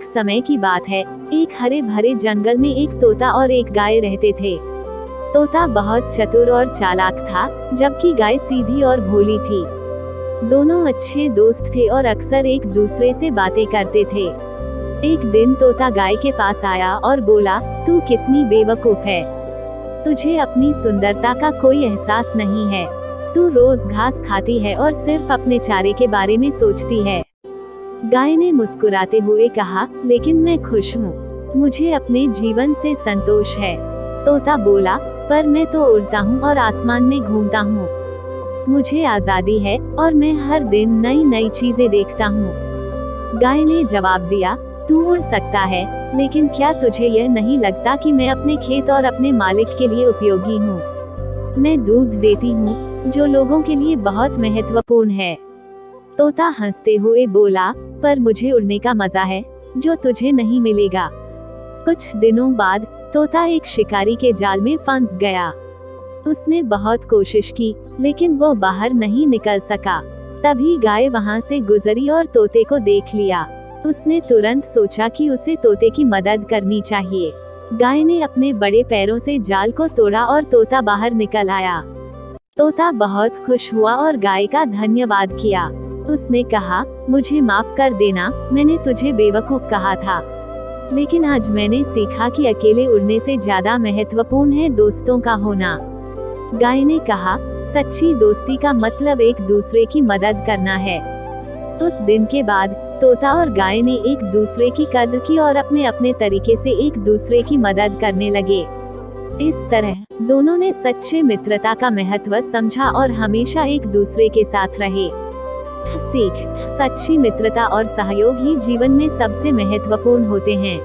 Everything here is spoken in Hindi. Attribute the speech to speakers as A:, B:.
A: समय की बात है, एक हरे भरे जंगल में एक तोता और एक गाय रहते थे। तोता बहुत चतुर और चालाक था, जबकि गाय सीधी और भोली थी। दोनों अच्छे दोस्त थे और अक्सर एक दूसरे से बातें करते थे। एक दिन तोता गाय के पास आया और बोला, तू कितनी बेवकूफ है। तुझे अपनी सुंदरता का कोई एहसास नहीं है। तू रोज घास खाती है और सिर्फ अपने चारे के बारे में सोचती है। गाय ने मुस्कुराते हुए कहा, लेकिन मैं खुश हूँ। मुझे अपने जीवन से संतोष है। तोता बोला, पर मैं तो उड़ता हूँ और आसमान में घूमता हूँ। मुझे आजादी है और मैं हर दिन नई नई चीजें देखता हूँ। गाय ने जवाब दिया, तू उड़ सकता है, लेकिन क्या तुझे यह नहीं लगता कि मैं अपने खेत और अपने मालिक के लिए उपयोगी हूँ? मैं दूध देती हूँ, जो लोगों के लिए बहुत महत्वपूर्ण है। तोता हंसते हुए बोला, पर मुझे उड़ने का मजा है, जो तुझे नहीं मिलेगा। कुछ दिनों बाद तोता एक शिकारी के जाल में फंस गया। उसने बहुत कोशिश की, लेकिन वो बाहर नहीं निकल सका। तभी गाय वहां से गुजरी और तोते को देख लिया। उसने तुरंत सोचा कि उसे तोते की मदद करनी चाहिए। गाय ने अपने बड़े पैरों से जाल को तोड़ा और तोता बाहर निकल आया। तोता बहुत खुश हुआ और गाय का धन्यवाद किया। उसने कहा, मुझे माफ कर देना, मैंने तुझे बेवकूफ कहा था। लेकिन आज मैंने सीखा कि अकेले उड़ने से ज्यादा महत्वपूर्ण है दोस्तों का होना। गाय ने कहा, सच्ची दोस्ती का मतलब एक दूसरे की मदद करना है। उस दिन के बाद तोता और गाय ने एक दूसरे की कद्र की और अपने अपने तरीके से एक दूसरे की मदद करने लगे। इस तरह दोनों ने सच्चे मित्रता का महत्व समझा और हमेशा एक दूसरे के साथ रहे। सीख, सच्ची मित्रता और सहयोग ही जीवन में सबसे महत्वपूर्ण होते हैं।